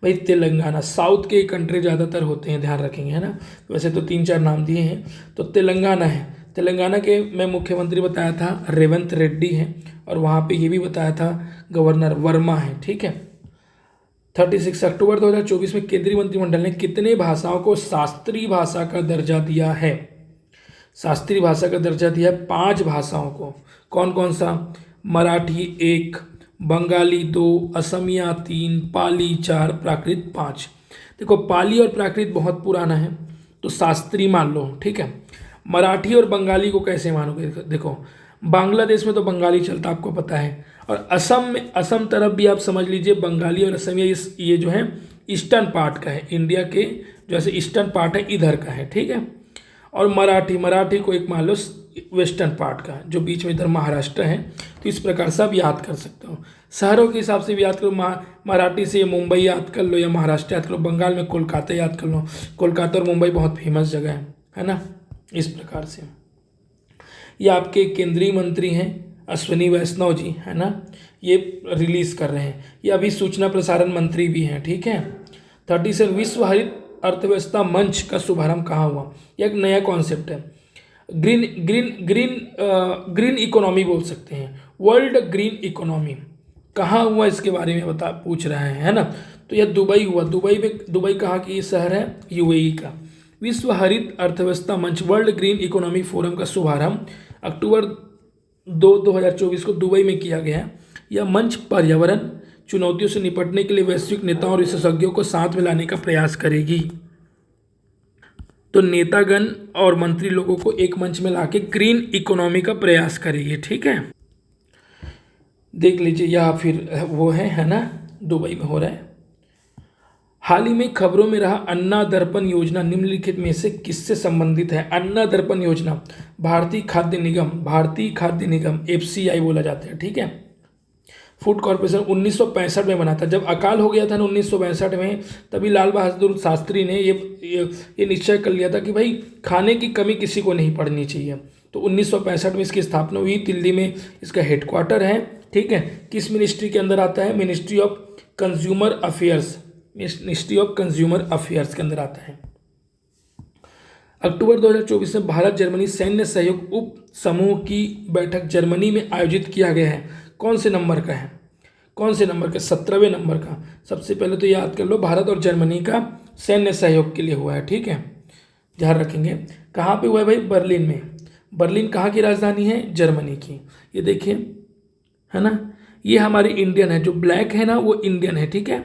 भाई? तेलंगाना। साउथ के कंट्री ज़्यादातर होते हैं, ध्यान रखेंगे, है ना। वैसे तो 3-4 नाम दिए हैं, तो तेलंगाना है। तेलंगाना के मैं मुख्यमंत्री बताया था रेवंत रेड्डी है, और वहाँ पे ये भी बताया था गवर्नर वर्मा है। ठीक है। 36 अक्टूबर 2024 में केंद्रीय मंत्रिमंडल ने कितने भाषाओं को शास्त्रीय भाषा का दर्जा दिया है? शास्त्रीय भाषा का दर्जा दिया है 5 भाषाओं को। कौन कौन सा? मराठी 1, बंगाली 2, असमिया 3, पाली 4, प्राकृत 5। देखो, पाली और प्राकृत बहुत पुराना है, तो शास्त्रीय मान लो। ठीक है। मराठी और बंगाली को कैसे मानोगे? देखो, बांग्लादेश में तो बंगाली चलता, आपको पता है। और असम में, असम तरफ भी आप समझ लीजिए बंगाली और असमिया, ये जो है ईस्टर्न पार्ट का है, इंडिया के जैसे ईस्टर्न पार्ट है इधर का है। ठीक है। और मराठी को एक मान लो वेस्टर्न पार्ट का, जो बीच में इधर महाराष्ट्र है। तो इस प्रकार से आप याद कर सकते हो। शहरों के हिसाब से भी याद करो, मराठी से मुंबई याद कर लो या महाराष्ट्र याद करो। बंगाल में कोलकाता याद कर लो, कोलकाता और मुंबई बहुत फेमस जगह है ना। इस प्रकार से ये आपके केंद्रीय मंत्री हैं अश्विनी वैष्णव जी, है ना, ये रिलीज़ कर रहे हैं। ये अभी सूचना प्रसारण मंत्री भी हैं। ठीक है। 37 विश्व हरित अर्थव्यवस्था मंच का शुभारंभ कहाँ हुआ? यह एक नया कॉन्सेप्ट है। ग्रीन इकोनॉमी बोल सकते हैं, वर्ल्ड ग्रीन इकोनॉमी। कहाँ हुआ इसके बारे में पूछ रहा है ना। तो यह दुबई हुआ। दुबई कहाँ की शहर है? यूएई का। विश्व हरित अर्थव्यवस्था मंच वर्ल्ड ग्रीन इकोनॉमिक फोरम का शुभारंभ अक्टूबर 2024 को दुबई में किया गया है। यह मंच पर्यावरण चुनौतियों से निपटने के लिए वैश्विक नेताओं और विशेषज्ञों को साथ में लाने का प्रयास करेगी। तो नेतागण और मंत्री लोगों को एक मंच में लाके ग्रीन इकोनॉमी का प्रयास करेगी। ठीक है, देख लीजिए, या फिर वो है ना, दुबई में हो रहा है। हाल ही में खबरों में रहा अन्ना दर्पण योजना निम्नलिखित में से किससे संबंधित है? अन्ना दर्पण योजना भारतीय खाद्य निगम एफसीआई बोला जाता है। ठीक है, फूड कॉरपोरेशन 1965 में बना था। जब अकाल हो गया था ना 1962 में, तभी लाल बहादुर शास्त्री ने ये निश्चय कर लिया था कि भाई खाने की कमी किसी को नहीं पड़नी चाहिए। तो 1965 में इसकी स्थापना हुई। दिल्ली में इसका हेडक्वार्टर है। ठीक है, किस मिनिस्ट्री के अंदर आता है? मिनिस्ट्री ऑफ कंज्यूमर अफेयर्स के अंदर आता है। अक्टूबर 2024 में भारत जर्मनी सैन्य सहयोग उप समूह की बैठक जर्मनी में आयोजित किया गया है। कौन से नंबर का है? 17वें नंबर का। सबसे पहले तो याद कर लो, भारत और जर्मनी का सैन्य सहयोग के लिए हुआ है। ठीक है, ध्यान रखेंगे। कहाँ पे हुआ है भाई? बर्लिन में। बर्लिन कहाँ की राजधानी है? जर्मनी की। ये देखिए, है ना, ये हमारी इंडियन है। जो ब्लैक है ना वो इंडियन है। ठीक है,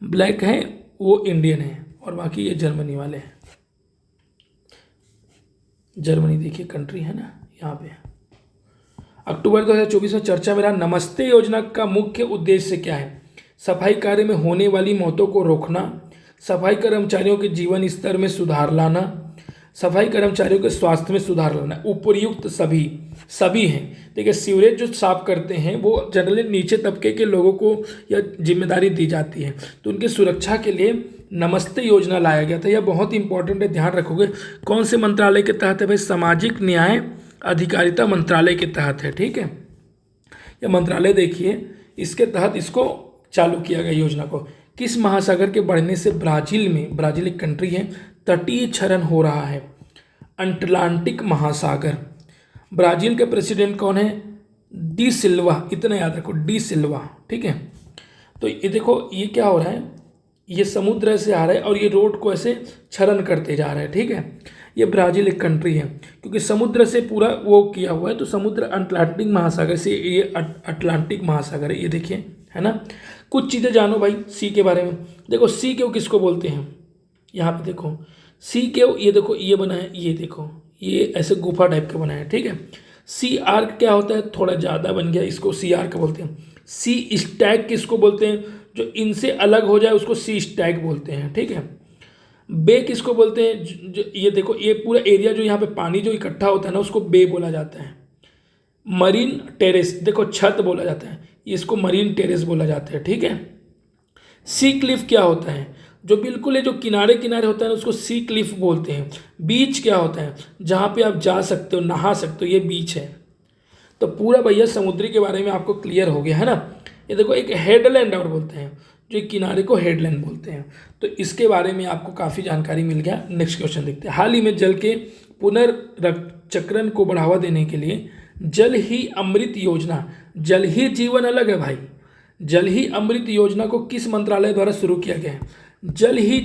ब्लैक है वो इंडियन है, और बाकी ये जर्मनी वाले हैं। जर्मनी देखिए कंट्री है ना, यहाँ पे। अक्टूबर 2024 में चर्चा में रहा नमस्ते योजना का मुख्य उद्देश्य क्या है? सफाई कार्य में होने वाली मौतों को रोकना, सफाई कर्मचारियों के जीवन स्तर में सुधार लाना, सफाई कर्मचारियों के स्वास्थ्य में सुधार लाना। उपयुक्त सभी हैं। देखिए, सीवरेज जो साफ करते हैं वो जनरली नीचे तबके के लोगों को यह जिम्मेदारी दी जाती है, तो उनकी सुरक्षा के लिए नमस्ते योजना लाया गया था। यह बहुत इंपॉर्टेंट है, ध्यान रखोगे। कौन से मंत्रालय के तहत है भाई? सामाजिक न्याय अधिकारिता मंत्रालय के तहत है। ठीक है, यह मंत्रालय देखिए, इसके तहत इसको चालू किया गया योजना को। किस महासागर के बढ़ने से ब्राजील एक कंट्री है, तटीय क्षरण हो रहा है? अटलांटिक महासागर। ब्राजील के प्रेसिडेंट कौन है? डी सिल्वा। इतना याद रखो, डी सिल्वा। ठीक है, तो ये देखो ये क्या हो रहा है, ये समुद्र से आ रहा है और ये रोड को ऐसे क्षरण करते जा रहा है। ठीक है, ये ब्राज़ील एक कंट्री है, क्योंकि समुद्र से पूरा वो किया हुआ है, तो समुद्र अटलांटिक महासागर से, ये अटलांटिक महासागर है। ये देखिए, है ना। कुछ चीज़ें जानो भाई सी के बारे में। देखो, सी केव किसको बोलते हैं? यहाँ पे देखो, सी केव, ये देखो ये बना है, ये देखो ये ऐसे गुफा टाइप का बना है। ठीक है, सी आर्क क्या होता है? थोड़ा ज़्यादा बन गया, इसको सी आर्क बोलते हैं। सी स्टैग किसको बोलते हैं? जो इनसे अलग हो जाए उसको सी स्टैग बोलते हैं। ठीक है, बे किसको बोलते हैं? जो ये देखो, ये पूरा एरिया जो यहाँ पे पानी जो इकट्ठा होता है ना, उसको बे बोला जाता है। मरीन टेरेस, देखो छत बोला जाता है, इसको मरीन टेरेस बोला जाता है। ठीक है, सी क्लिफ क्या होता है? जो बिल्कुल है, जो किनारे किनारे होता है ना, उसको सी क्लिफ बोलते हैं। बीच क्या होता है? जहाँ पे आप जा सकते हो, नहा सकते हो, ये बीच है। तो पूरा भैया समुद्री के बारे में आपको क्लियर हो गया है ना। ये देखो, एक हेडलैंड और बोलते हैं, जो एक किनारे को हेडलैंड बोलते हैं। तो इसके बारे में आपको काफ़ी जानकारी मिल गया। नेक्स्ट क्वेश्चन देखते हैं। हाल ही में जल के पुनर्चक्रण को बढ़ावा देने के लिए जल ही अमृत योजना, जल ही जीवन अलग है भाई, जल ही अमृत योजना को किस मंत्रालय द्वारा शुरू किया गया है? जल ही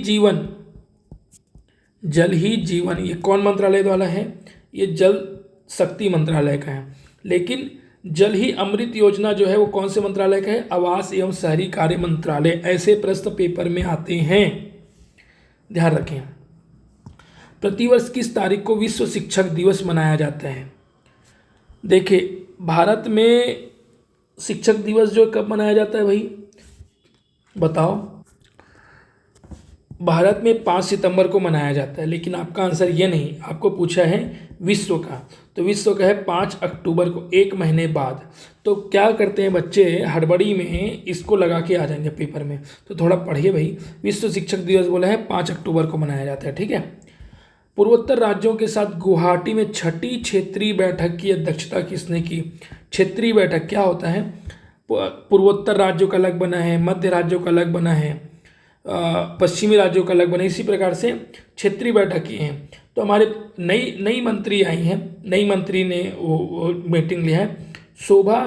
जीवन, ये कौन मंत्रालय द्वारा है? ये जल शक्ति मंत्रालय का है। लेकिन जल ही अमृत योजना जो है वो कौन से मंत्रालय का है? आवास एवं शहरी कार्य मंत्रालय। ऐसे प्रश्न पेपर में आते हैं, ध्यान रखें। प्रतिवर्ष किस तारीख को विश्व शिक्षक दिवस मनाया जाता है? देखिए, भारत में शिक्षक दिवस जो कब मनाया जाता है भाई, बताओ? भारत में 5 सितंबर को मनाया जाता है, लेकिन आपका आंसर ये नहीं, आपको पूछा है विश्व का, तो विश्व का है 5 अक्टूबर को, 1 महीने बाद। तो क्या करते हैं बच्चे, हड़बड़ी में इसको लगा के आ जाएंगे पेपर में, तो थोड़ा पढ़िए भाई। विश्व शिक्षक दिवस बोला है 5 अक्टूबर को मनाया जाता है। ठीक है, पूर्वोत्तर राज्यों के साथ गुवाहाटी में 6ठी क्षेत्रीय बैठक की अध्यक्षता किसने की? क्षेत्रीय बैठक क्या होता है? पूर्वोत्तर राज्यों का अलग बना है, मध्य राज्यों का अलग बना है, पश्चिमी राज्यों का अलग बना है, इसी प्रकार से क्षेत्रीय बैठक की हैं। तो हमारे नई मंत्री आई हैं, नई मंत्री ने वो मीटिंग लिया है, शोभा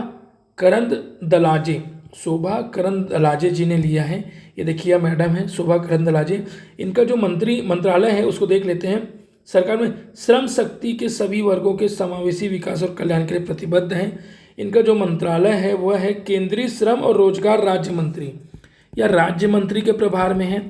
करंदलाजे, शोभा करंदलाजे जी ने लिया है। ये देखिए मैडम है शोभा करंदलाजे। इनका जो मंत्रालय है उसको देख लेते हैं। सरकार में श्रम शक्ति के सभी वर्गों के समावेशी विकास और कल्याण के लिए प्रतिबद्ध है। इनका जो मंत्रालय है वह है केंद्रीय श्रम और रोजगार राज्य मंत्री या राज्य मंत्री के प्रभार में है,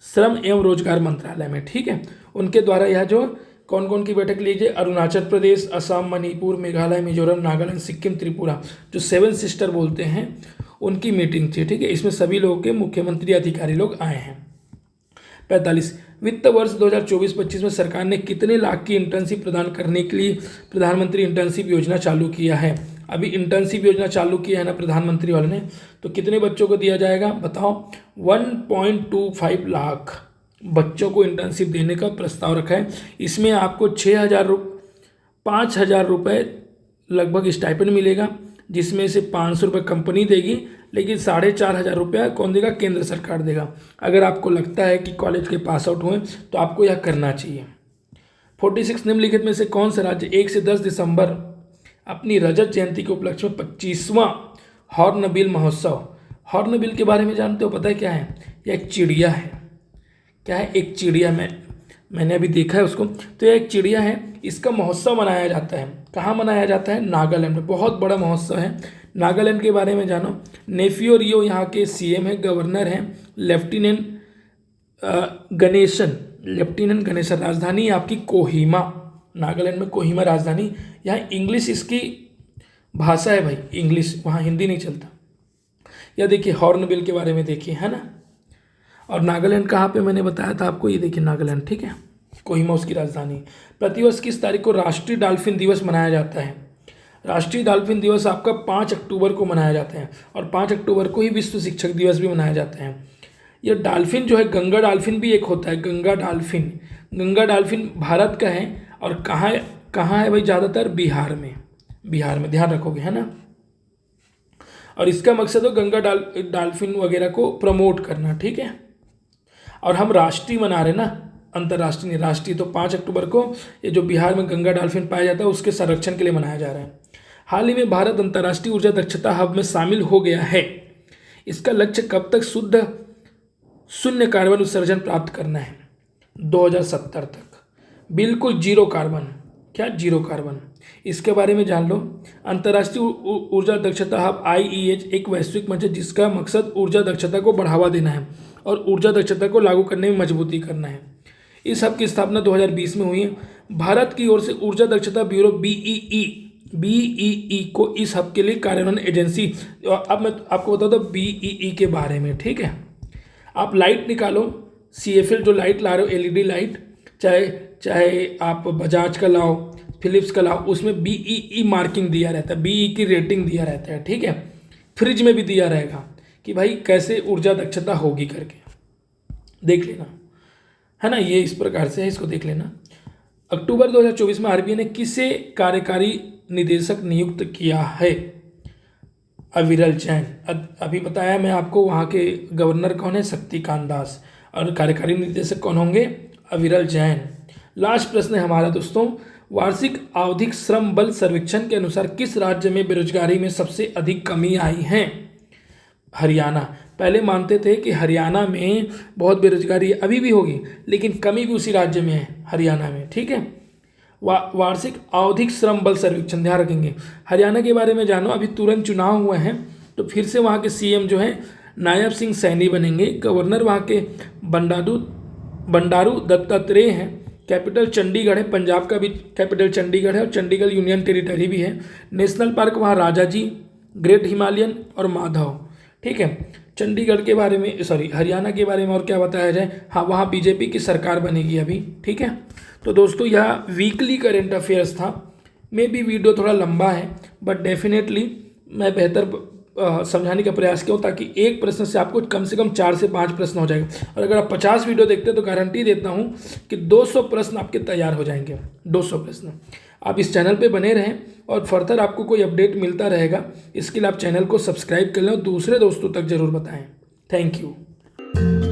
श्रम एवं रोजगार मंत्रालय में, ठीक है। उनके द्वारा यह जो कौन कौन की बैठक लीजिए, अरुणाचल प्रदेश, असम, मणिपुर, मेघालय, मिजोरम, नागालैंड, सिक्किम, त्रिपुरा, जो 7 सिस्टर बोलते हैं उनकी मीटिंग थी, ठीक है। इसमें सभी लोगों के मुख्यमंत्री अधिकारी लोग आए हैं। 45 वित्त वर्ष 2024-25 में सरकार ने कितने लाख की इंटर्नशिप प्रदान करने के लिए प्रधानमंत्री इंटर्नशिप योजना चालू किया है। अभी इंटर्नशिप योजना चालू किया है ना प्रधानमंत्री वाले ने, तो कितने बच्चों को दिया जाएगा बताओ। 1.25 लाख बच्चों को इंटर्नशिप देने का प्रस्ताव रखा है। इसमें आपको 5,000 रुपये लगभग स्टाइपेंड मिलेगा, जिसमें से 500 रुपये कंपनी देगी, लेकिन 4,500 रुपया कौन देगा, केंद्र सरकार देगा। अगर आपको लगता है कि कॉलेज के पास आउट हुए तो आपको यह करना चाहिए। 46 निम्नलिखित में से कौन सा राज्य 1 से 10 दिसंबर अपनी रजत जयंती के उपलक्ष्य में 25वां हॉर्नबिल महोत्सव। हॉर्नबिल के बारे में जानते हो, पता है क्या है, यह एक चिड़िया है। क्या है, एक चिड़िया। मैंने अभी देखा है उसको, तो यह एक चिड़िया है। इसका महोत्सव मनाया जाता है, कहाँ मनाया जाता है, नागालैंड में। बहुत बड़ा महोत्सव है। नागालैंड के बारे में जानो। नेफियो रियो यहाँ के सीएम है, गवर्नर हैं लेफ्टिनेंट गणेशन। राजधानी आपकी कोहिमा, नागालैंड में कोहिमा राजधानी। यहाँ इंग्लिश इसकी भाषा है भाई, इंग्लिश, वहाँ हिंदी नहीं चलता। या देखिए हॉर्नबिल के बारे में देखिए, है ना। और नागालैंड कहाँ पे मैंने बताया था आपको, ये देखिए नागालैंड, ठीक है, कोहिमा उसकी राजधानी। प्रतिवर्ष किस तारीख को राष्ट्रीय डॉल्फिन दिवस मनाया जाता है। राष्ट्रीय डॉल्फिन दिवस आपका 5 अक्टूबर को मनाया जाता है, और 5 अक्टूबर को ही विश्व शिक्षक दिवस भी मनाया जाता है। यह डॉल्फिन जो है, गंगा डॉल्फिन भी एक होता है, गंगा डॉल्फिन भारत का है। और कहाँ है भाई, ज़्यादातर बिहार में, ध्यान रखोगे, है ना। और इसका मकसद हो गंगा डॉल्फिन वगैरह को प्रमोट करना, ठीक है। और हम राष्ट्रीय मना रहे ना, अंतर्राष्ट्रीय नहीं, राष्ट्रीय। तो 5 अक्टूबर को ये जो बिहार में गंगा डॉल्फिन पाया जाता है उसके संरक्षण के लिए मनाया जा रहा है। हाल ही में भारत अंतर्राष्ट्रीय ऊर्जा दक्षता हब में शामिल हो गया है। इसका लक्ष्य कब तक शून्य कार्बन उत्सर्जन प्राप्त करना है, 2070 तक, बिल्कुल जीरो कार्बन। क्या, जीरो कार्बन। इसके बारे में जान लो। अंतर्राष्ट्रीय ऊर्जा दक्षता हब IEH एक वैश्विक मंच है जिसका मकसद ऊर्जा दक्षता को बढ़ावा देना है और ऊर्जा दक्षता को लागू करने में मजबूती करना है। इस हब की स्थापना 2020 में हुई है। भारत की ओर से ऊर्जा दक्षता ब्यूरो BEE को इस हब के लिए कार्यान्वयन एजेंसी। अब मैं आपको बता दूं BEE के बारे में, ठीक है। आप लाइट निकालो, CFL जो लाइट ला रहे हो, LED लाइट, चाहे आप बजाज का लाओ, फिलिप्स का लाओ, उसमें BEE मार्किंग दिया रहता है, BEE की रेटिंग दिया रहता है, ठीक है। फ्रिज में भी दिया रहेगा कि भाई कैसे ऊर्जा दक्षता होगी करके, देख लेना, है ना। ये इस प्रकार से है, इसको देख लेना। अक्टूबर 2024 में RBI ने किसे कार्यकारी निदेशक नियुक्त किया है, अविरल जैन। अभी बताया मैं आपको, वहाँ के गवर्नर कौन है, शक्तिकांत दास, और कार्यकारी निदेशक कौन होंगे, अविरल जैन। लास्ट प्रश्न है हमारा दोस्तों, वार्षिक आवधिक श्रम बल सर्वेक्षण के अनुसार किस राज्य में बेरोजगारी में सबसे अधिक कमी आई है, हरियाणा। पहले मानते थे कि हरियाणा में बहुत बेरोजगारी है, अभी भी होगी, लेकिन कमी भी उसी राज्य में है, हरियाणा में, ठीक है। वार्षिक आवधिक श्रम बल सर्वेक्षण, ध्यान रखेंगे। हरियाणा के बारे में जानो, अभी तुरंत चुनाव हुए हैं, तो फिर से वहाँ के CM जो है नायब सिंह सैनी बनेंगे। गवर्नर वहाँ के बंडारू दत्तात्रेय हैं। कैपिटल चंडीगढ़ है, पंजाब का भी कैपिटल चंडीगढ़ है और चंडीगढ़ यूनियन टेरिटरी भी है। नेशनल पार्क वहाँ राजाजी, ग्रेट हिमालयन और माधव, ठीक है। चंडीगढ़ के बारे में, हरियाणा के बारे में और क्या बताया जाए, हाँ वहाँ BJP की सरकार बनेगी अभी, ठीक है। तो दोस्तों यह वीकली करेंट अफेयर्स था। मे बी वीडियो थोड़ा लंबा है, बट डेफिनेटली मैं बेहतर समझाने का प्रयास किया ताकि एक प्रश्न से आपको कम से कम 4 से 5 प्रश्न हो जाएगा। और अगर आप 50 वीडियो देखते हैं तो गारंटी देता हूँ कि 200 प्रश्न आपके तैयार हो जाएंगे, 200 प्रश्न। आप इस चैनल पे बने रहें और फर्दर आपको कोई अपडेट मिलता रहेगा। इसके लिए आप चैनल को सब्सक्राइब कर लें और दूसरे दोस्तों तक जरूर बताएं। Thank you.